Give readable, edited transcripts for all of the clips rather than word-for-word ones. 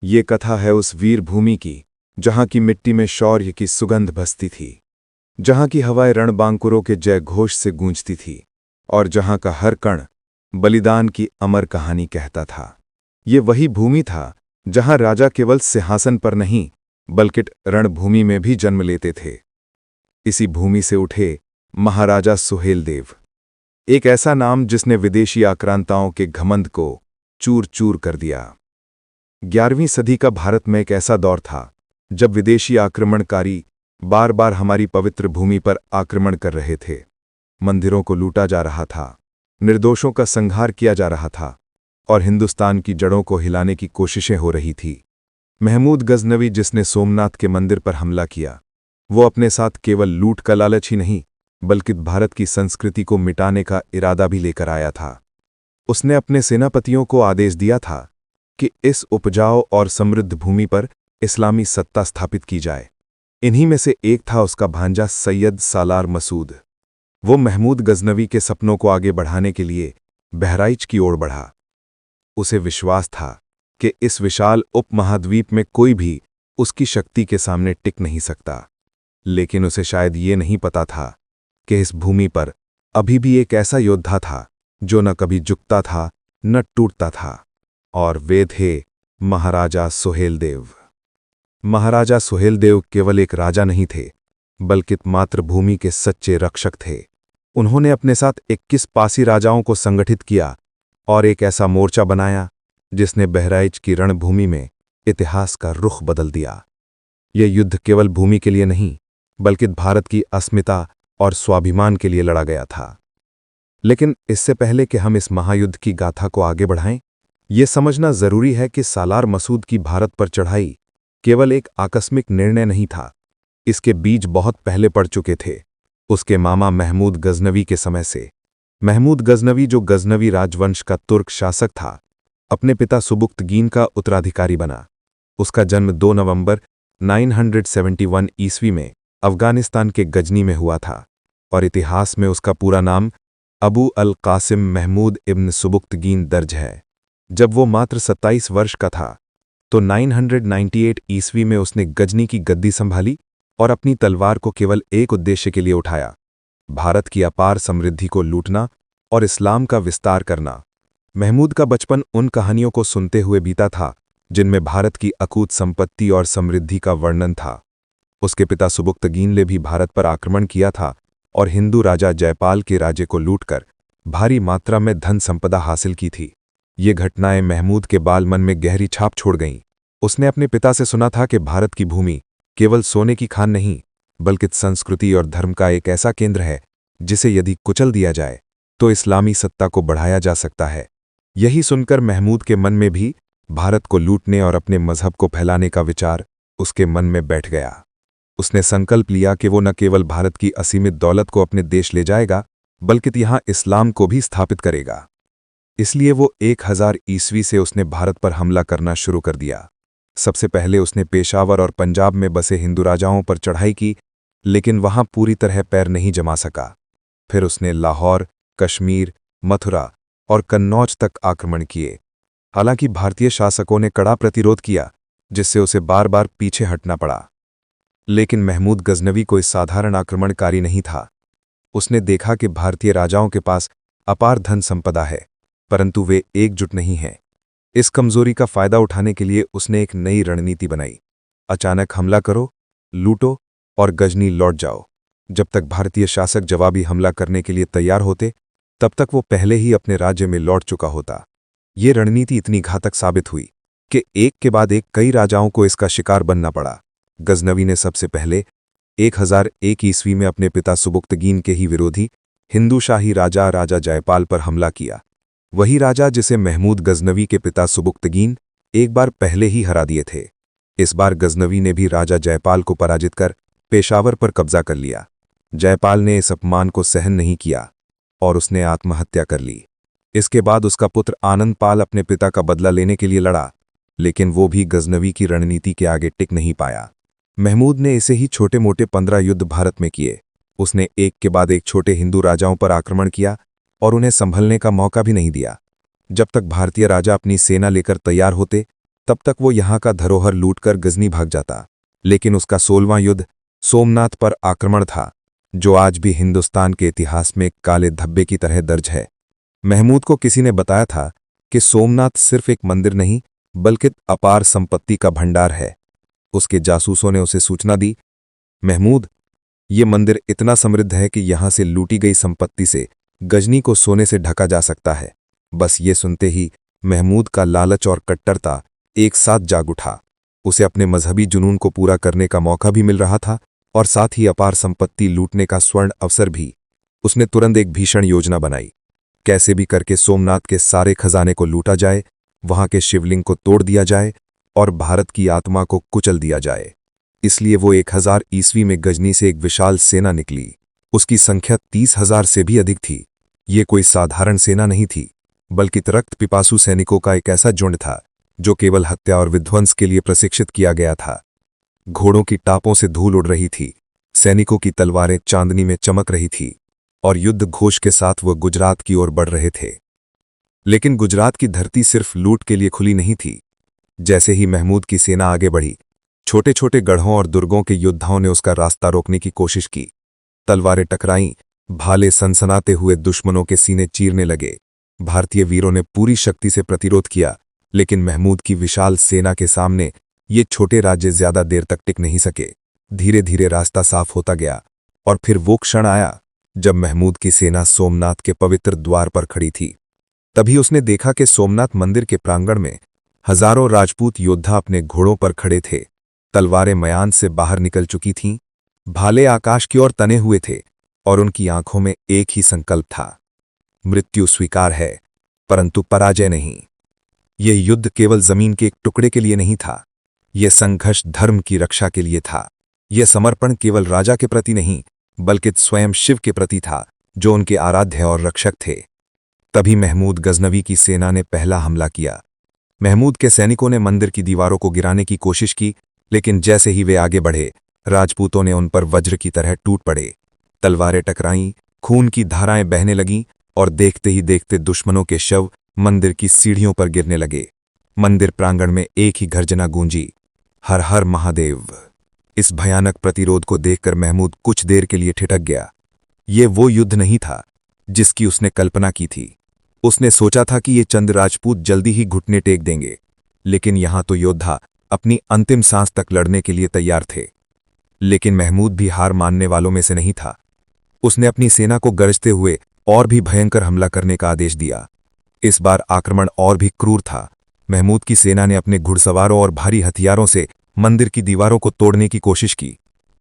ये कथा है उस वीर भूमि की जहां की मिट्टी में शौर्य की सुगंध बसती थी, जहां की हवाएं रणबांकुरों के जय घोष से गूंजती थी और जहां का हर कण बलिदान की अमर कहानी कहता था। ये वही भूमि था जहां राजा केवल सिंहासन पर नहीं बल्कि रणभूमि में भी जन्म लेते थे। इसी भूमि से उठे महाराजा सुहेलदेव, एक ऐसा नाम जिसने विदेशी आक्रांताओं के घमंड को चूर चूर कर दिया। 11वीं सदी का भारत में एक ऐसा दौर था जब विदेशी आक्रमणकारी बार बार हमारी पवित्र भूमि पर आक्रमण कर रहे थे। मंदिरों को लूटा जा रहा था, निर्दोषों का संहार किया जा रहा था और हिंदुस्तान की जड़ों को हिलाने की कोशिशें हो रही थी। महमूद गजनवी, जिसने सोमनाथ के मंदिर पर हमला किया, वो अपने साथ केवल लूट का लालच ही नहीं बल्कि भारत की संस्कृति को मिटाने का इरादा भी लेकर आया था। उसने अपने सेनापतियों को आदेश दिया था कि इस उपजाऊ और समृद्ध भूमि पर इस्लामी सत्ता स्थापित की जाए। इन्हीं में से एक था उसका भांजा सैयद सालार मसूद। वो महमूद गजनवी के सपनों को आगे बढ़ाने के लिए बहराइच की ओर बढ़ा। उसे विश्वास था कि इस विशाल उपमहाद्वीप में कोई भी उसकी शक्ति के सामने टिक नहीं सकता। लेकिन उसे शायद ये नहीं पता था कि इस भूमि पर अभी भी एक ऐसा योद्धा था जो न कभी झुकता था न टूटता था, और वे थे महाराजा सुहेलदेव। महाराजा सुहेलदेव केवल एक राजा नहीं थे बल्कि मातृभूमि के सच्चे रक्षक थे। उन्होंने अपने साथ 21 पासी राजाओं को संगठित किया और एक ऐसा मोर्चा बनाया जिसने बहराइच की रणभूमि में इतिहास का रुख बदल दिया। यह युद्ध केवल भूमि के लिए नहीं बल्कि भारत की अस्मिता और स्वाभिमान के लिए लड़ा गया था। लेकिन इससे पहले कि हम इस महायुद्ध की गाथा को आगे बढ़ाएं, ये समझना जरूरी है कि सालार मसूद की भारत पर चढ़ाई केवल एक आकस्मिक निर्णय नहीं था। इसके बीज बहुत पहले पड़ चुके थे, उसके मामा महमूद गजनवी के समय से। महमूद गजनवी, जो गजनवी राजवंश का तुर्क शासक था, अपने पिता सुबुक्तगीन का उत्तराधिकारी बना। उसका जन्म 2 नवंबर 971 ईस्वी में अफगानिस्तान के गजनी में हुआ था और इतिहास में उसका पूरा नाम अबू अल कासिम महमूद इब्न सुबुक्तगीन दर्ज है। जब वो मात्र 27 वर्ष का था तो 998 ईस्वी में उसने गजनी की गद्दी संभाली और अपनी तलवार को केवल एक उद्देश्य के लिए उठाया, भारत की अपार समृद्धि को लूटना और इस्लाम का विस्तार करना। महमूद का बचपन उन कहानियों को सुनते हुए बीता था जिनमें भारत की अकूत संपत्ति और समृद्धि का वर्णन था। उसके पिता सुबुक्तगीन ने भी भारत पर आक्रमण किया था और हिंदू राजा जयपाल के राज्य को लूटकर भारी मात्रा में धन संपदा हासिल की थी। ये घटनाएं महमूद के बाल मन में गहरी छाप छोड़ गईं। उसने अपने पिता से सुना था कि भारत की भूमि केवल सोने की खान नहीं बल्कि संस्कृति और धर्म का एक ऐसा केंद्र है जिसे यदि कुचल दिया जाए तो इस्लामी सत्ता को बढ़ाया जा सकता है। यही सुनकर महमूद के मन में भी भारत को लूटने और अपने मजहब को फैलाने का विचार उसके मन में बैठ गया। उसने संकल्प लिया कि वो न केवल भारत की असीमित दौलत को अपने देश ले जाएगा बल्कि यहां इस्लाम को भी स्थापित करेगा। इसलिए वो 1000 ईस्वी से उसने भारत पर हमला करना शुरू कर दिया। सबसे पहले उसने पेशावर और पंजाब में बसे हिंदू राजाओं पर चढ़ाई की, लेकिन वहां पूरी तरह पैर नहीं जमा सका। फिर उसने लाहौर, कश्मीर, मथुरा और कन्नौज तक आक्रमण किए। हालांकि भारतीय शासकों ने कड़ा प्रतिरोध किया जिससे उसे बार बार पीछे हटना पड़ा। लेकिन महमूद गजनवी कोई साधारण आक्रमणकारी नहीं था। उसने देखा कि भारतीय राजाओं के पास अपार धन संपदा है परंतु वे एकजुट नहीं हैं। इस कमजोरी का फायदा उठाने के लिए उसने एक नई रणनीति बनाई। अचानक हमला करो, लूटो और गजनी लौट जाओ। जब तक भारतीय शासक जवाबी हमला करने के लिए तैयार होते तब तक वो पहले ही अपने राज्य में लौट चुका होता। ये रणनीति इतनी घातक साबित हुई कि एक के बाद एक कई राजाओं को इसका शिकार बनना पड़ा। गजनवी ने सबसे पहले 1001 ईस्वी में अपने पिता सुबुक्तगीन के ही विरोधी हिंदू शाही राजा जयपाल पर हमला किया। वही राजा जिसे महमूद गजनवी के पिता सुबुक्तगीन एक बार पहले ही हरा दिए थे। इस बार गजनवी ने भी राजा जयपाल को पराजित कर पेशावर पर कब्जा कर लिया। जयपाल ने इस अपमान को सहन नहीं किया और उसने आत्महत्या कर ली। इसके बाद उसका पुत्र आनंद पाल अपने पिता का बदला लेने के लिए लड़ा, लेकिन वो भी गजनवी की रणनीति के आगे टिक नहीं पाया। महमूद ने इसे ही छोटे मोटे 15 युद्ध भारत में किए। उसने एक के बाद एक छोटे हिंदू राजाओं पर आक्रमण किया और उन्हें संभलने का मौका भी नहीं दिया। जब तक भारतीय राजा अपनी सेना लेकर तैयार होते तब तक वो यहाँ का धरोहर लूटकर गजनी भाग जाता। लेकिन उसका 16वां युद्ध सोमनाथ पर आक्रमण था, जो आज भी हिंदुस्तान के इतिहास में एक काले धब्बे की तरह दर्ज है। महमूद को किसी ने बताया था कि सोमनाथ सिर्फ एक मंदिर नहीं बल्कि अपार संपत्ति का भंडार है। उसके जासूसों ने उसे सूचना दी, महमूद, ये मंदिर इतना समृद्ध है कि यहां से लूटी गई संपत्ति से गजनी को सोने से ढका जा सकता है। बस ये सुनते ही महमूद का लालच और कट्टरता एक साथ जाग उठा। उसे अपने मजहबी जुनून को पूरा करने का मौका भी मिल रहा था और साथ ही अपार संपत्ति लूटने का स्वर्ण अवसर भी। उसने तुरंत एक भीषण योजना बनाई। कैसे भी करके सोमनाथ के सारे खजाने को लूटा जाए, वहां के शिवलिंग को तोड़ दिया जाए और भारत की आत्मा को कुचल दिया जाए। इसलिए वो 1000 ईस्वी में गजनी से एक विशाल सेना निकली। उसकी संख्या 30,000 से भी अधिक थी। ये कोई साधारण सेना नहीं थी, बल्कि रक्त पिपासु सैनिकों का एक ऐसा झुंड था जो केवल हत्या और विध्वंस के लिए प्रशिक्षित किया गया था। घोड़ों की टापों से धूल उड़ रही थी, सैनिकों की तलवारें चांदनी में चमक रही थी और युद्ध घोष के साथ वह गुजरात की ओर बढ़ रहे थे। लेकिन गुजरात की धरती सिर्फ लूट के लिए खुली नहीं थी। जैसे ही महमूद की सेना आगे बढ़ी, छोटे छोटे गढ़ों और दुर्गों के योद्धाओं ने उसका रास्ता रोकने की कोशिश की। तलवारें टकराईं, भाले सनसनाते हुए दुश्मनों के सीने चीरने लगे। भारतीय वीरों ने पूरी शक्ति से प्रतिरोध किया, लेकिन महमूद की विशाल सेना के सामने ये छोटे राज्य ज्यादा देर तक टिक नहीं सके। धीरे धीरे रास्ता साफ होता गया और फिर वो क्षण आया जब महमूद की सेना सोमनाथ के पवित्र द्वार पर खड़ी थी। तभी उसने देखा कि सोमनाथ मंदिर के प्रांगण में हजारों राजपूत योद्धा अपने घोड़ों पर खड़े थे। तलवारें मयान से बाहर निकल चुकी थीं, भाले आकाश की ओर तने हुए थे और उनकी आंखों में एक ही संकल्प था, मृत्यु स्वीकार है परंतु पराजय नहीं। यह युद्ध केवल जमीन के एक टुकड़े के लिए नहीं था, यह संघर्ष धर्म की रक्षा के लिए था। यह समर्पण केवल राजा के प्रति नहीं बल्कि स्वयं शिव के प्रति था, जो उनके आराध्य और रक्षक थे। तभी महमूद गजनवी की सेना ने पहला हमला किया। महमूद के सैनिकों ने मंदिर की दीवारों को गिराने की कोशिश की, लेकिन जैसे ही वे आगे बढ़े, राजपूतों ने उन पर वज्र की तरह टूट पड़े। तलवारें टकराईं, खून की धाराएं बहने लगीं और देखते ही देखते दुश्मनों के शव मंदिर की सीढ़ियों पर गिरने लगे। मंदिर प्रांगण में एक ही गर्जना गूंजी, हर हर महादेव। इस भयानक प्रतिरोध को देखकर महमूद कुछ देर के लिए ठिठक गया। ये वो युद्ध नहीं था जिसकी उसने कल्पना की थी। उसने सोचा था कि ये चंद राजपूत जल्दी ही घुटने टेक देंगे, लेकिन यहां तो योद्धा अपनी अंतिम सांस तक लड़ने के लिए तैयार थे। लेकिन महमूद भी हार मानने वालों में से नहीं था। उसने अपनी सेना को गरजते हुए और भी भयंकर हमला करने का आदेश दिया। इस बार आक्रमण और भी क्रूर था। महमूद की सेना ने अपने घुड़सवारों और भारी हथियारों से मंदिर की दीवारों को तोड़ने की कोशिश की।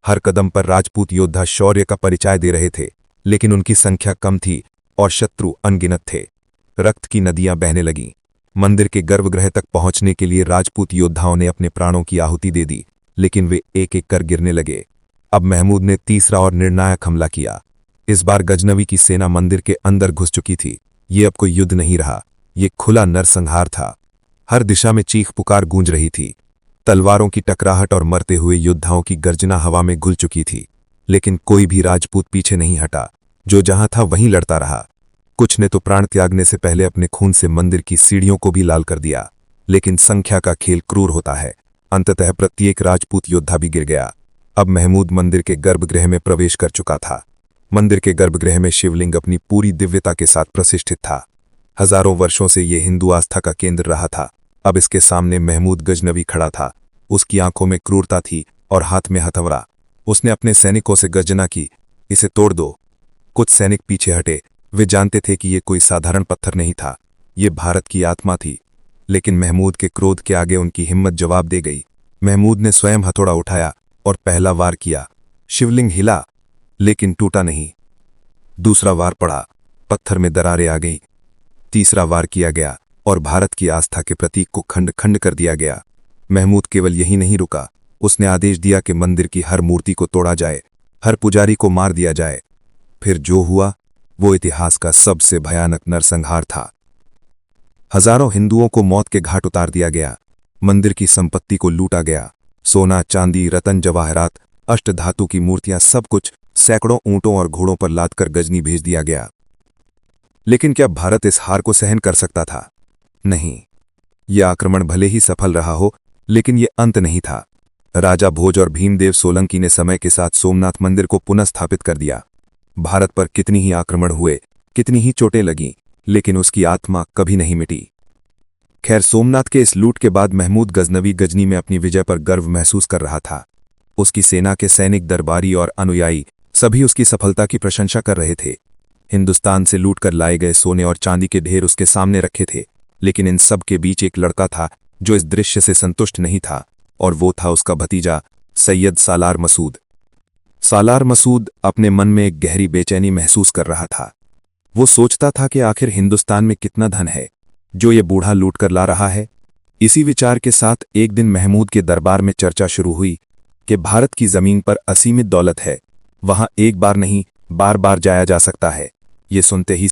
हर कदम पर राजपूत योद्धा शौर्य का परिचय दे रहे थे, लेकिन उनकी संख्या कम थी और शत्रु अनगिनत थे। रक्त की नदियां बहने लगीं। मंदिर के गर्भगृह तक पहुंचने के लिए राजपूत योद्धाओं ने अपने प्राणों की आहुति दे दी, लेकिन वे एक एक कर गिरने लगे। अब महमूद ने तीसरा और निर्णायक हमला किया। इस बार गजनवी की सेना मंदिर के अंदर घुस चुकी थी। ये अब कोई युद्ध नहीं रहा, ये खुला नरसंहार था। हर दिशा में चीख पुकार गूंज रही थी। तलवारों की टकराहट और मरते हुए योद्धाओं की गर्जना हवा में घुल चुकी थी, लेकिन कोई भी राजपूत पीछे नहीं हटा। जो जहां था वहीं लड़ता रहा। कुछ ने तो प्राण त्यागने से पहले अपने खून से मंदिर की सीढ़ियों को भी लाल कर दिया। लेकिन संख्या का खेल क्रूर होता है। अंततः प्रत्येक राजपूत योद्धा भी गिर गया। अब महमूद मंदिर के गर्भगृह में प्रवेश कर चुका था। मंदिर के गर्भगृह में शिवलिंग अपनी पूरी दिव्यता के साथ प्रतिष्ठित था। हजारों वर्षों से यह हिंदू आस्था का केंद्र रहा था। अब इसके सामने महमूद गजनवी खड़ा था। उसकी आंखों में क्रूरता थी और हाथ में हथौड़ा। उसने अपने सैनिकों से गर्जना की, इसे तोड़ दो। कुछ सैनिक पीछे हटे। वे जानते थे कि यह कोई साधारण पत्थर नहीं था, ये भारत की आत्मा थी। लेकिन महमूद के क्रोध के आगे उनकी हिम्मत जवाब दे गई। महमूद ने स्वयं हथौड़ा उठाया और पहला वार किया। शिवलिंग हिला, लेकिन टूटा नहीं। दूसरा वार पड़ा, पत्थर में दरारें आ गई। तीसरा वार किया गया और भारत की आस्था के प्रतीक को खंड खंड कर दिया गया। महमूद केवल यही नहीं रुका, उसने आदेश दिया कि मंदिर की हर मूर्ति को तोड़ा जाए, हर पुजारी को मार दिया जाए। फिर जो हुआ वो इतिहास का सबसे भयानक नरसंहार था। हजारों हिंदुओं को मौत के घाट उतार दिया गया। मंदिर की संपत्ति को लूटा गया। सोना, चांदी, रतन, जवाहरात, अष्टधातु की मूर्तियां, सब कुछ सैकड़ों ऊंटों और घोड़ों पर लादकर गजनी भेज दिया गया। लेकिन क्या भारत इस हार को सहन कर सकता था? नहीं। यह आक्रमण भले ही सफल रहा हो, लेकिन ये अंत नहीं था। राजा भोज और भीमदेव सोलंकी ने समय के साथ सोमनाथ मंदिर को पुनः स्थापित कर दिया। भारत पर कितनी ही आक्रमण हुए, कितनी ही चोटें लगीं, लेकिन उसकी आत्मा कभी नहीं मिटी। खैर, सोमनाथ के इस लूट के बाद महमूद गजनवी गजनी में अपनी विजय पर गर्व महसूस कर रहा था। उसकी सेना के सैनिक, दरबारी और अनुयायी सभी उसकी सफलता की प्रशंसा कर रहे थे। हिंदुस्तान से लूटकर लाए गए सोने और चांदी के ढेर उसके सामने रखे थे, लेकिन इन सब के बीच एक लड़का था जो इस दृश्य से संतुष्ट नहीं था, और वो था उसका भतीजा सैयद सालार मसूद। सालार मसूद अपने मन में एक गहरी बेचैनी महसूस कर रहा था। वो सोचता था कि आखिर हिंदुस्तान में कितना धन है जो ये बूढ़ा लूट कर ला रहा है। इसी विचार के साथ एक दिन महमूद के दरबार में चर्चा शुरू हुई कि भारत की जमीन पर असीमित दौलत है, वहां एक बार नहीं बार बार जाया जा सकता है। ये सुनते ही